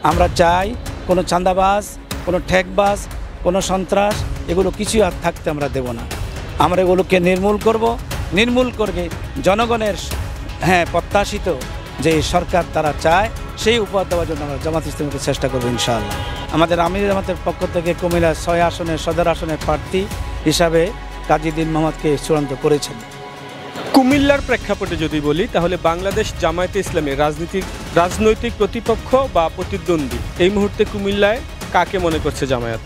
আমরা চাই কোনো চাঁদাবাজ, কোনো ঠেকবাজ, কোনো সন্ত্রাস এগুলো কিছুই আর থাকতে আমরা দেব না। আমরা এগুলোকে নির্মূল করে জনগণের প্রত্যাশিত যে সরকার তারা চায় সেই উপহার দেওয়ার জন্য আমরা জামাত ইসলামীকে চেষ্টা করবো ইনশাআল্লাহ। আমাদের আমির জামাতের পক্ষ থেকে কুমিল্লা ৬ আসনের সদর আসনের প্রার্থী হিসাবে কাজী দীন মোহাম্মদকে চূড়ান্ত করেছেন। কুমিল্লার প্রেক্ষাপটে যদি বলি তাহলে বাংলাদেশ জামায়াতে ইসলামীর রাজনৈতিক প্রতিপক্ষ বা প্রতিদ্বন্দ্বী এই মুহূর্তে কুমিল্লায় কাকে মনে করছে জামায়াত?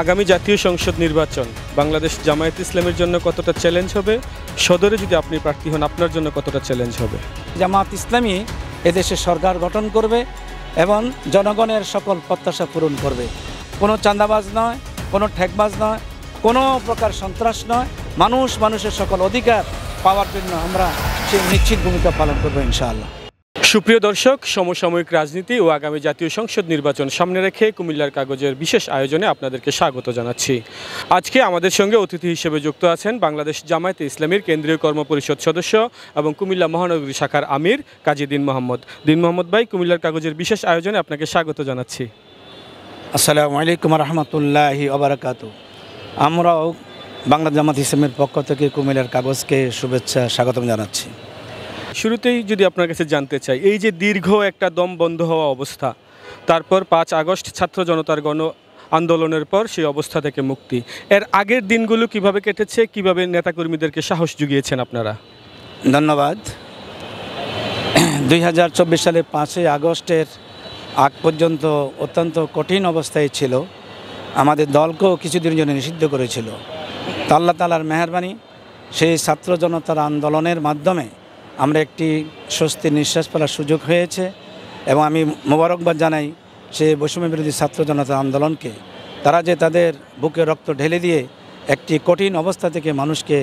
আগামী জাতীয় সংসদ নির্বাচন বাংলাদেশ জামায়াত ইসলামের জন্য কতটা চ্যালেঞ্জ হবে? সদরে যদি আপনি প্রার্থী হন আপনার জন্য কতটা চ্যালেঞ্জ হবে? জামাত ইসলামী এদেশে সরকার গঠন করবে এবং জনগণের সকল প্রত্যাশা পূরণ করবে। কোনো চাঁদাবাজ নয়, কোনো ঠেকবাজ নয়, কোনো প্রকার সন্ত্রাস নয়। মানুষের সকল অধিকার পাওয়ার জন্য আমরা সেই নিশ্চিত ভূমিকা পালন করবো ইনশাআল্লাহ। সুপ্রিয় দর্শক, সমসাময়িক রাজনীতি ও আগামী জাতীয় সংসদ নির্বাচন সামনে রেখে কুমিল্লার কাগজের বিশেষ আয়োজনে আপনাদেরকে স্বাগত জানাচ্ছি। আজকে আমাদের সঙ্গে অতিথি হিসেবে যুক্ত আছেন বাংলাদেশ জামায়াতে ইসলামীর কেন্দ্রীয় কর্মপরিষদ সদস্য এবং কুমিল্লা মহানগরী শাখার আমির কাজী দীন মোহাম্মদ। দীন মোহাম্মদ ভাই, কুমিল্লার কাগজের বিশেষ আয়োজনে আপনাকে স্বাগত জানাচ্ছি। আসসালামু আলাইকুম রহমতুল্লাহি ওয়া বারাকাতুহু। আমরাও বাংলাদেশ জামাত ইসলামের পক্ষ থেকে কুমিল্লার কাগজকে শুভেচ্ছা স্বাগতম জানাচ্ছি। শুরুতেই যদি আপনার কাছে জানতে চাই, এই যে দীর্ঘ একটা দম বন্ধ হওয়া অবস্থা, তারপর 5 আগস্ট ছাত্র জনতার গণ আন্দোলনের পর সেই অবস্থা থেকে মুক্তি, এর আগের দিনগুলো কিভাবে কেটেছে, কিভাবে নেতাকর্মীদেরকে সাহস জুগিয়েছেন আপনারা? ধন্যবাদ। 2024 সালের 5 আগস্টের আগ পর্যন্ত অত্যন্ত কঠিন অবস্থায় ছিল। আমাদের দলকেও কিছুদিনের জন্য নিষিদ্ধ করেছিল। আল্লাহ তাআলার মেহেরবানি, সেই ছাত্র জনতার আন্দোলনের মাধ্যমে আমরা একটি স্বস্তির নিঃশ্বাস ফেলার সুযোগ হয়েছে এবং আমি মোবারকবাদ জানাই সেই বৈষম্য বিরোধী ছাত্র জনতার আন্দোলনকে। তারা যে তাদের বুকে রক্ত ঢেলে দিয়ে একটি কঠিন অবস্থা থেকে মানুষকে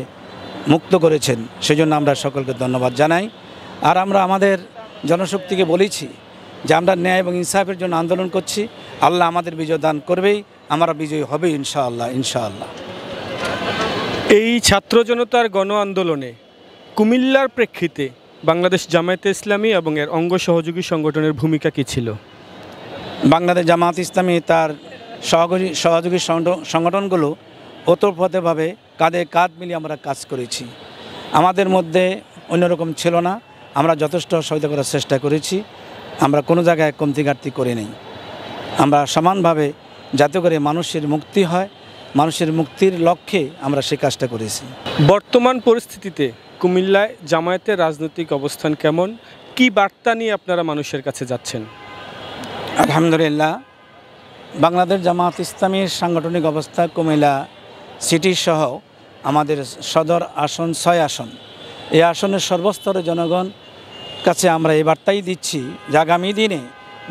মুক্ত করেছেন, সেজন্য আমরা সকলকে ধন্যবাদ জানাই। আর আমরা আমাদের জনশক্তিকে বলেছি যে আমরা ন্যায় এবং ইনসাফের জন্য আন্দোলন করছি। আল্লাহ আমাদের বিজয় দান করবেই, আমরা বিজয়ী হবে ইনশাআল্লাহ। এই ছাত্র জনতার গণ আন্দোলনে কুমিল্লার প্রেক্ষিতে বাংলাদেশ জামায়াতে ইসলামী এবং এর অঙ্গ সহযোগী সংগঠনের ভূমিকা কী ছিল? বাংলাদেশ জামায়াত ইসলামী তার সহযোগী সংগঠনগুলো ওতপ্রোতভাবে কাঁধে কাঁধ মিলিয়ে আমরা কাজ করেছি। আমাদের মধ্যে অন্যরকম ছিল না। আমরা যথেষ্ট সহায়তা করার চেষ্টা করেছি। আমরা কোনো জায়গায় কমতি ঘাটতি করি নেই। আমরা সমানভাবে যাতে করে মানুষের মুক্তি হয়, মানুষের মুক্তির লক্ষ্যে আমরা সে কাজটা করেছি। বর্তমান পরিস্থিতিতে কুমিল্লায় জামায়াতের রাজনৈতিক অবস্থান কেমন? কি বার্তা নিয়ে আপনারা মানুষের কাছে যাচ্ছেন? আলহামদুলিল্লাহ, বাংলাদেশ জামায়াত ইসলামীর সাংগঠনিক অবস্থা কুমিল্লা সিটি সহ আমাদের সদর আসন 6 আসন, এই আসনের সর্বস্তরের জনগণ কাছে আমরা এই বার্তাই দিচ্ছি যে আগামী দিনে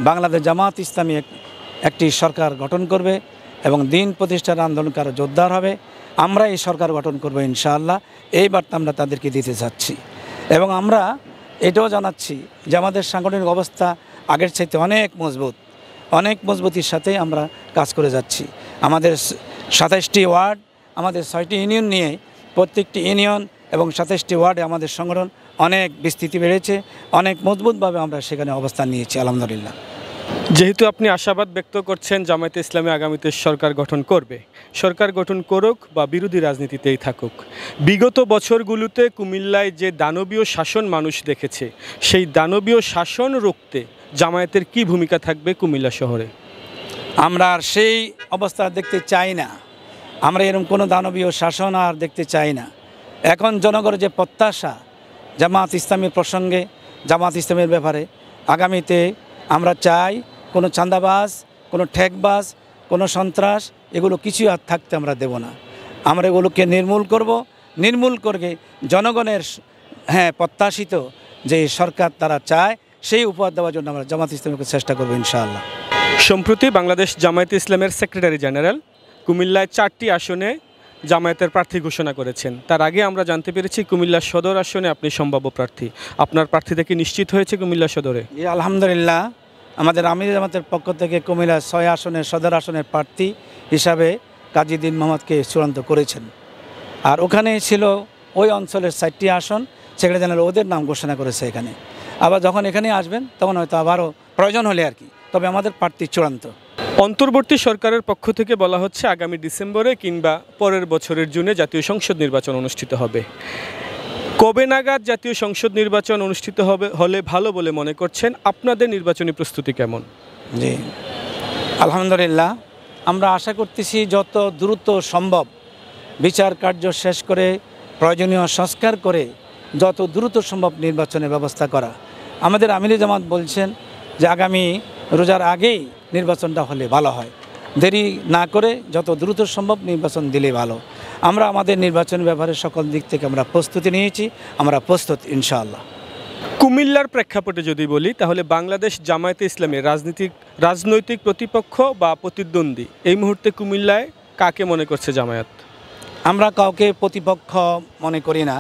বাংলাদেশ জামায়াত ইসলামী একটি সরকার গঠন করবে এবং দিন প্রতিষ্ঠার আন্দোলনকারী যোদ্ধার হবে। আমরা এই সরকার গঠন করব ইনশাআল্লাহ। এই বার্তা আমরা তাদেরকে দিতে চাচ্ছি এবং আমরা এটাও জানাচ্ছি যে আমাদের সাংগঠনিক অবস্থা আগের চাইতে অনেক মজবুতির সাথে আমরা কাজ করে যাচ্ছি। আমাদের 27টি ওয়ার্ড, আমাদের 6টি ইউনিয়ন নিয়ে প্রত্যেকটি ইউনিয়ন এবং 27টি ওয়ার্ডে আমাদের সংগঠন অনেক বিস্তৃতি বেড়েছে, অনেক মজবুতভাবে আমরা সেখানে অবস্থান নিয়েছি আলহামদুলিল্লাহ। যেহেতু আপনি আশাবাদ ব্যক্ত করছেন জামায়াতে ইসলামী আগামীতে সরকার গঠন করবে, সরকার গঠন করুক বা বিরোধী রাজনীতিতেই থাকুক, বিগত বছরগুলোতে কুমিল্লায় যে দানবীয় শাসন মানুষ দেখেছে, সেই দানবীয় শাসন রুখতে জামায়াতের কি ভূমিকা থাকবে কুমিল্লা শহরে? আমরা আর সেই অবস্থা দেখতে চাই না। আমরা এরকম কোনো দানবীয় শাসন আর দেখতে চাই না। এখন জনগণের যে প্রত্যাশা জামায়াত ইসলামীর প্রসঙ্গে, জামায়াত ইসলামের ব্যাপারে, আগামীতে আমরা চাই কোনো চাঁদাবাজ, কোনো ঠেকবাজ, কোনো সন্ত্রাস এগুলো কিছুই আর থাকতে আমরা দেব না। আমরা এগুলোকে নির্মূল করে জনগণের প্রত্যাশিত যে সরকার তারা চায় সেই উপহার দেওয়ার জন্য আমরা জামায়াত ইসলামীকে চেষ্টা করবো ইনশাআল্লাহ। সম্প্রতি বাংলাদেশ জামায়াতে ইসলামের সেক্রেটারি জেনারেল কুমিল্লায় 4টি আসনে জামায়াতের প্রার্থী ঘোষণা করেছেন। তার আগে আমরা জানতে পেরেছি কুমিল্লা সদর আসনে আপনি সম্ভাব্য প্রার্থী। আপনার প্রার্থী থেকে নিশ্চিত হয়েছে কুমিল্লা সদরে? আলহামদুলিল্লাহ, আমাদের আমির জামাতের পক্ষ থেকে কুমিল্লা 6 আসনের সদর আসনের প্রার্থী হিসাবে কাজী দীন মোহাম্মদকে চূড়ান্ত করেছেন। আর ওখানে ছিল ওই অঞ্চলের 4টি আসন, সেক্রেটারি জেনারেল ওদের নাম ঘোষণা করেছে এখানে। আবার যখন এখানে আসবেন তখন হয়তো আবারও প্রয়োজন হলে আর কি তবে আমাদের প্রার্থী চূড়ান্ত। অন্তর্বর্তী সরকারের পক্ষ থেকে বলা হচ্ছে আগামী ডিসেম্বরে কিংবা পরের বছরের জুনে জাতীয় সংসদ নির্বাচন অনুষ্ঠিত হবে। কবে নাগাদ জাতীয় সংসদ নির্বাচন অনুষ্ঠিত হলে ভালো বলে মনে করছেন? আপনাদের নির্বাচনী প্রস্তুতি কেমন? জি, আলহামদুলিল্লাহ, আমরা আশা করতেছি যত দ্রুত সম্ভব বিচার কার্য শেষ করে প্রয়োজনীয় সংস্কার করে যত দ্রুত সম্ভব নির্বাচনের ব্যবস্থা করা। আমাদের আমিরে জামাত বলছেন যে আগামী রোজার আগেই নির্বাচনটা হলে ভালো হয়, দেরি না করে যত দ্রুত সম্ভব নির্বাচন দিলে ভালো। আমরা আমাদের নির্বাচন ব্যাপারে সকল দিক থেকে আমরা প্রস্তুতি নিয়েছি, আমরা প্রস্তুত ইনশাআল্লাহ। কুমিল্লার প্রেক্ষাপটে যদি বলি তাহলে বাংলাদেশ জামায়াতে ইসলামের রাজনৈতিক প্রতিপক্ষ বা প্রতিদ্বন্দ্বী এই মুহূর্তে কুমিল্লায় কাকে মনে করছে জামায়াত? আমরা কাউকে প্রতিপক্ষ মনে করি না,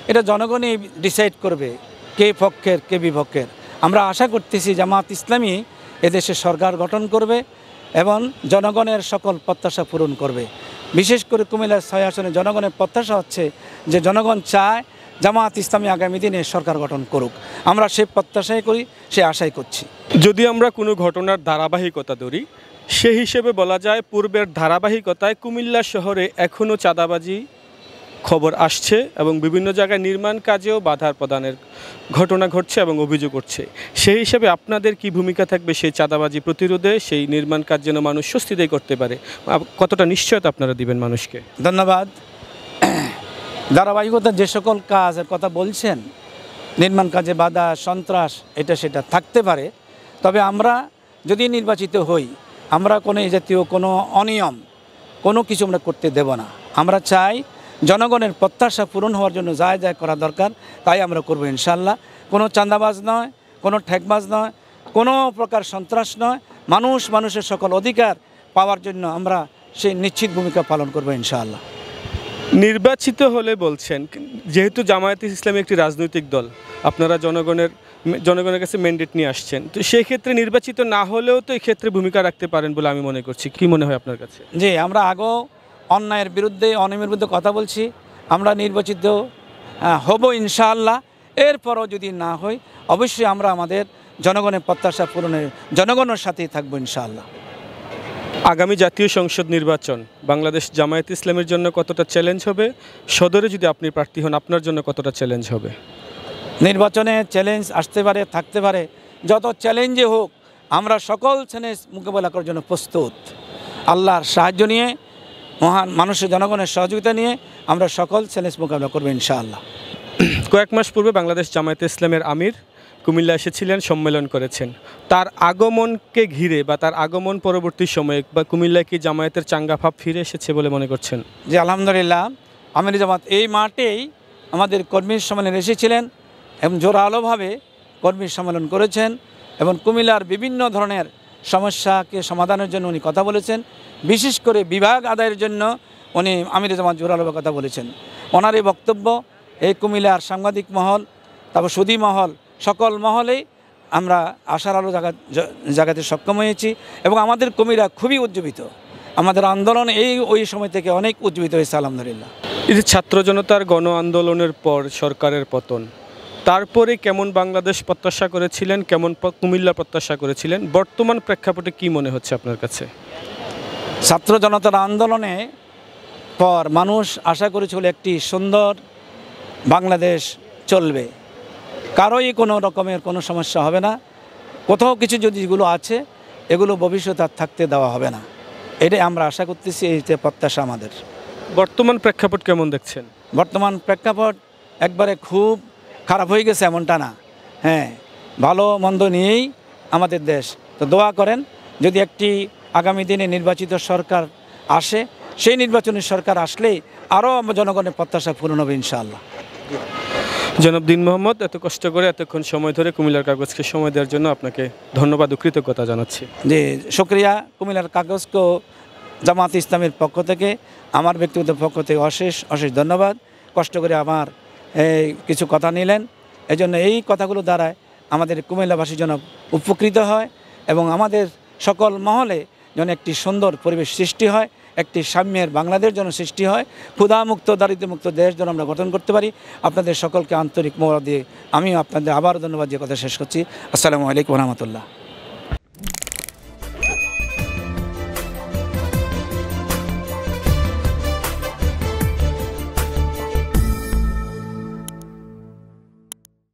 এটা জনগণই ডিসাইড করবে কে পক্ষের কে বিপক্ষের। আমরা আশা করতেছি জামাত ইসলামী এদেশে সরকার গঠন করবে এবং জনগণের সকল প্রত্যাশা পূরণ করবে। বিশেষ করে কুমিল্লার 6 আসনে জনগণের প্রত্যাশা হচ্ছে যে জনগণ চায় জামাত ইসলামী আগামী দিনে সরকার গঠন করুক। আমরা সেই প্রত্যাশাই করি, সে আশাই করছি। যদি আমরা কোনো ঘটনার ধারাবাহিকতা ধরি, সেই হিসেবে বলা যায় পূর্বের ধারাবাহিকতায় কুমিল্লা শহরে এখনও চাঁদাবাজি খবর আসছে এবং বিভিন্ন জায়গায় নির্মাণ কাজেও বাধা প্রদানের ঘটনা ঘটছে এবং অভিযোগ উঠছে। সেই হিসেবে আপনাদের কি ভূমিকা থাকবে সেই চাঁদাবাজি প্রতিরোধে, সেই নির্মাণ কাজ যেন মানুষ স্বস্তিতেই করতে পারে? কতটা নিশ্চয়তা আপনারা দিবেন মানুষকে? ধন্যবাদ। ধারাবাহিকতার যে সকল কাজের কথা বলছেন, নির্মাণ কাজে বাধা সন্ত্রাস এটা সেটা থাকতে পারে, তবে আমরা যদি নির্বাচিত হই আমরা কোনো এই জাতীয় কোনো অনিয়ম কোনো কিছু আমরা করতে দেব না। আমরা চাই জনগণের প্রত্যাশা পূরণ হওয়ার জন্য যা যা করা দরকার তাই আমরা করব ইনশাআল্লাহ। কোনো চাঁদাবাজ নয়, কোনো ঠেকবাজ নয়, কোনো প্রকার সন্ত্রাস নয়, মানুষের সকল অধিকার পাওয়ার জন্য আমরা সেই নিশ্চিত ভূমিকা পালন করব ইনশাআল্লাহ। নির্বাচিত হলে বলছেন, যেহেতু জামায়াতে ইসলামী একটি রাজনৈতিক দল, আপনারা জনগণের কাছে ম্যান্ডেট নিয়ে আসছেন, তো সেই ক্ষেত্রে নির্বাচিত না হলেও তো এই ক্ষেত্রে ভূমিকা রাখতে পারেন বলে আমি মনে করছি। কি মনে হয় আপনার কাছে? জি, আমরা আগেও অন্যায়ের বিরুদ্ধে অনিয়মের বিরুদ্ধে কথা বলছি, আমরা নির্বাচিত হব ইনশাআল্লাহ। এরপরও যদি না হই অবশ্যই আমরা আমাদের জনগণের প্রত্যাশা পূরণের জনগণের সাথেই থাকবো ইনশাআল্লাহ। আগামী জাতীয় সংসদ নির্বাচন বাংলাদেশ জামায়াত ইসলামের জন্য কতটা চ্যালেঞ্জ হবে? সদরে যদি আপনি প্রার্থী হন আপনার জন্য কতটা চ্যালেঞ্জ হবে? নির্বাচনে চ্যালেঞ্জ আসতে পারে, থাকতে পারে, যত চ্যালেঞ্জে হোক আমরা সকল চ্যালেঞ্জ মোকাবেলা করার জন্য প্রস্তুত। আল্লাহর সাহায্য নিয়ে, মহান মানুষের জনগণের সহযোগিতা নিয়ে আমরা সকল চ্যালেঞ্জ মোকাবেলা করবো ইনশাআল্লাহ। কয়েক মাস পূর্বে বাংলাদেশ জামায়াতে ইসলামের আমির কুমিল্লা এসেছিলেন, সম্মেলন করেছেন। তার আগমনকে ঘিরে বা তার আগমন পরবর্তী সময়ে বা কুমিল্লায় কি জামায়াতের চাঙ্গা ভাব ফিরে এসেছে বলে মনে করছেন? জি, আলহামদুলিল্লাহ, আমির জামাত এই মাঠেই আমাদের কর্মী সম্মেলন এসেছিলেন এবং জোরালোভাবে কর্মী সম্মেলন করেছেন এবং কুমিল্লার বিভিন্ন ধরনের সমস্যাকে সমাধানের জন্য উনি কথা বলেছেন। বিশেষ করে বিভাগ আদায়ের জন্য উনি আমির জামাত জোরালোভাবে কথা বলেছেন। ওনার এই বক্তব্য এই কুমিল্লার সাংবাদিক মহল, তারপর সুধী মহল, সকল মহলেই আমরা আশার আলো জাগাতে সক্ষম হয়েছি এবং আমাদের কর্মীরা খুবই উজ্জীবিত। আমাদের আন্দোলন ওই সময় থেকে অনেক উজ্জীবিত হয়েছে আলহামদুলিল্লাহ। এই যে ছাত্র জনতার গণ আন্দোলনের পর সরকারের পতন, তারপরে কেমন বাংলাদেশ প্রত্যাশা করেছিলেন, কেমন কুমিল্লা প্রত্যাশা করেছিলেন, বর্তমান প্রেক্ষাপটে কি মনে হচ্ছে আপনার কাছে? ছাত্র জনতার আন্দোলনে পর মানুষ আশা করেছিল একটি সুন্দর বাংলাদেশ চলবে, কারোই কোনো রকমের কোনো সমস্যা হবে না, কোথাও কিছু যদি যেগুলো আছে এগুলো ভবিষ্যতে আর থাকতে দেওয়া হবে না, এটাই আমরা আশা করতেছি, এইতে প্রত্যাশা আমাদের। বর্তমান প্রেক্ষাপট কেমন দেখছেন? বর্তমান প্রেক্ষাপট একবারে খুব খারাপ হয়ে গেছে এমনটা না, হ্যাঁ, ভালো মন্দ নিয়েই আমাদের দেশ। তো দোয়া করেন যদি একটি আগামী দিনে নির্বাচিত সরকার আসে, সেই নির্বাচনী সরকার আসলেই আরও জনগণের প্রত্যাশা পূরণ হবে ইনশাআল্লাহ। জনাব দীন মোহাম্মদ, এত কষ্ট করে এতক্ষণ সময় ধরে কুমিল্লার কাগজকে সময় দেওয়ার জন্য আপনাকে ধন্যবাদ ও কৃতজ্ঞতা জানাচ্ছি। জি, শুক্রিয়া। কুমিল্লার কাগজকে জামাত ইসলামের পক্ষ থেকে, আমার ব্যক্তিগত পক্ষ থেকে অশেষ ধন্যবাদ। কষ্ট করে আমার কিছু কথা নিলেন, এজন্য এই কথাগুলো দ্বারায় আমাদের কুমিল্লাবাসী যেন উপকৃত হয় এবং আমাদের সকল মহলে যেন একটি সুন্দর পরিবেশ সৃষ্টি হয়, একটি সাম্যের বাংলাদেশ যেন সৃষ্টি হয়, ক্ষুধামুক্ত দারিদ্র্যমুক্ত দেশ যেন আমরা গঠন করতে পারি। আপনাদের সকলকে আন্তরিক মোবারক দিয়ে আমিও আপনাদের আবার ধন্যবাদ দিয়ে কথা শেষ করছি। আসসালামু আলাইকুম রহমতুল্লাহ।